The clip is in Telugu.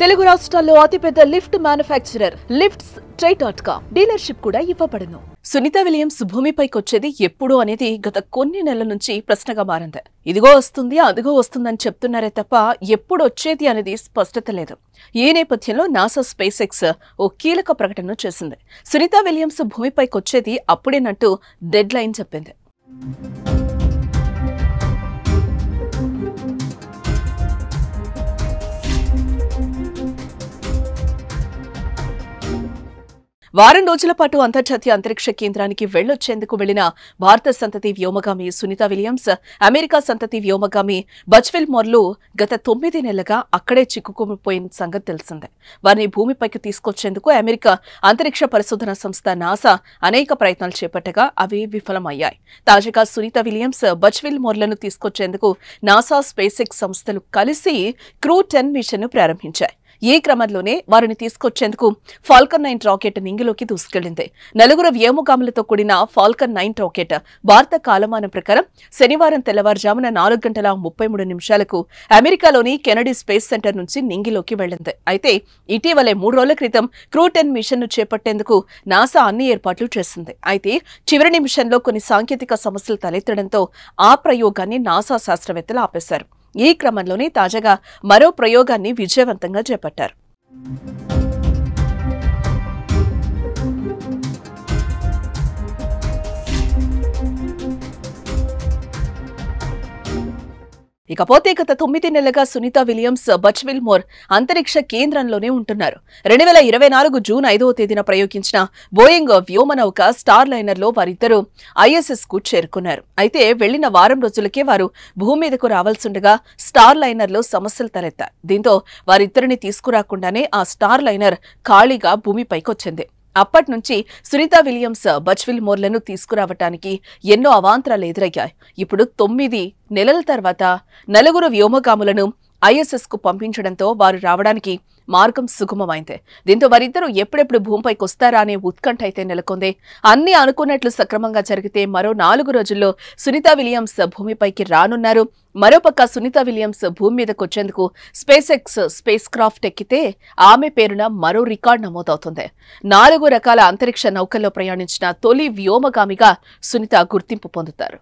తెలుగు రాష్ట్రాల్లో అతిపెద్ద లిఫ్ట్ మ్యానుఫ్యాక్చరర్ లిఫ్ట్స్.com డీలర్షిప్ కూడా ఇవ్వబడును. సునీత విలియమ్స్ భూమిపైకి వచ్చేది ఎప్పుడు అనేది గత కొన్ని నెలల నుంచి ప్రశ్నగా మారింది. ఇదిగో వస్తుంది, అదిగో వస్తుందని చెప్తున్నారే తప్ప ఎప్పుడు వచ్చేది అనేది స్పష్టత లేదు. ఈ నేపథ్యంలో నాసా స్పేస్ ఎక్స్ ఓ కీలక ప్రకటన చేసింది. సునీత విలియమ్స్ భూమిపైకి వచ్చేది అప్పుడేనంటూ డెడ్ లైన్ చెప్పింది. వారం రోజుల పాటు అంతర్జాతీయ అంతరిక్ష కేంద్రానికి వెళ్లొచ్చేందుకు వెళ్లిన భారత సంతతి వ్యోమగామి సునీత విలియమ్స్, అమెరికా సంతతి వ్యోమగామి బజ్విల్ మోర్లు గత 9 నెలలుగా అక్కడే చిక్కుకుపోయిన సంగతి తెలిసిందే. వారిని భూమిపైకి తీసుకొచ్చేందుకు అమెరికా అంతరిక్ష పరిశోధన సంస్థ నాసా అనేక ప్రయత్నాలు చేపట్టగా అవి విఫలమయ్యాయి. తాజాగా సునీత విలియమ్స్, బజ్విల్ మోర్లను తీసుకొచ్చేందుకు నాసా స్పేస్ ఎక్స్ సంస్థలు కలిసి క్రూ 10 మిషన్ను ప్రారంభించాయి. ఈ క్రమంలోనే వారిని తీసుకొచ్చేందుకు ఫాల్కన్ 9 రాకెట్ నింగిలోకి దూసుకెళ్లింది. 9 వ్యోమగాములతో కూడిన ఫాల్కన్ 9 రాకెట్ భారత కాలమానం ప్రకారం శనివారం తెల్లవారుజామున 4:33 అమెరికాలోని కెనడీ స్పేస్ సెంటర్ నుంచి నింగిలోకి వెళ్లింది. అయితే ఇటీవలే 3 రోజుల క్రితం క్రూ 10 మిషన్ను చేపట్టేందుకు నాసా అన్ని ఏర్పాట్లు చేసింది. అయితే చివరి నిమిషంలో కొన్ని సాంకేతిక సమస్యలు తలెత్తడంతో ఆ ప్రయోగాన్ని నాసా శాస్త్రవేత్తలు ఆపేశారు. ఈ క్రమంలోనే తాజాగా మరో ప్రయోగాన్ని విజయవంతంగా చేపట్టారు. ఇకపోతే గత 9 నెలలుగా సునీత విలియమ్స్ బజ్విల్ మోర్ అంతరిక్ష కేంద్రంలోనే ఉంటున్నారు. 2024 జూన్ 5వ తేదీన ప్రయోగించిన బోయింగ్ వ్యోమనౌక స్టార్ లైనర్లో వారిద్దరూ ఐఎస్ఎస్ కు చేరుకున్నారు. అయితే వెళ్లిన వారం రోజులకే వారు భూమి మీదకు రావాల్సిండగా స్టార్ లైనర్లో సమస్యలు తలెత్తాయి. దీంతో వారిద్దరిని తీసుకురాకుండానే ఆ స్టార్ లైనర్ ఖాళీగా భూమిపైకి వచ్చింది. అప్పటి నుంచి సునీత విలియమ్స్, బజ్విల్ మోర్లను తీసుకురావటానికి ఎన్నో అవాంతరాలు ఎదురయ్యాయి. ఇప్పుడు 9 నెలల తర్వాత 9 వ్యోమగాములను ఐఎస్ఎస్ కు పంపించడంతో వారు రావడానికి మార్గం సుగమమైంది. దీంతో వారిద్దరూ ఎప్పుడెప్పుడు భూమిపైకి వస్తారా అనే ఉత్కంఠ అయితే నెలకొంది. అన్ని అనుకున్నట్లు సక్రమంగా జరిగితే మరో 4 రోజుల్లో సునీత విలియమ్స్ భూమిపైకి రానున్నారు. మరోపక్క సునీత విలియమ్స్ భూమి మీదకు వచ్చేందుకు స్పేస్ ఎక్స్ స్పేస్ క్రాఫ్ట్ ఎక్కితే ఆమె పేరున మరో రికార్డు నమోదవుతుంది. 4 రకాల అంతరిక్ష నౌకల్లో ప్రయాణించిన తొలి వ్యోమగామిగా సునీత గుర్తింపు పొందుతారు.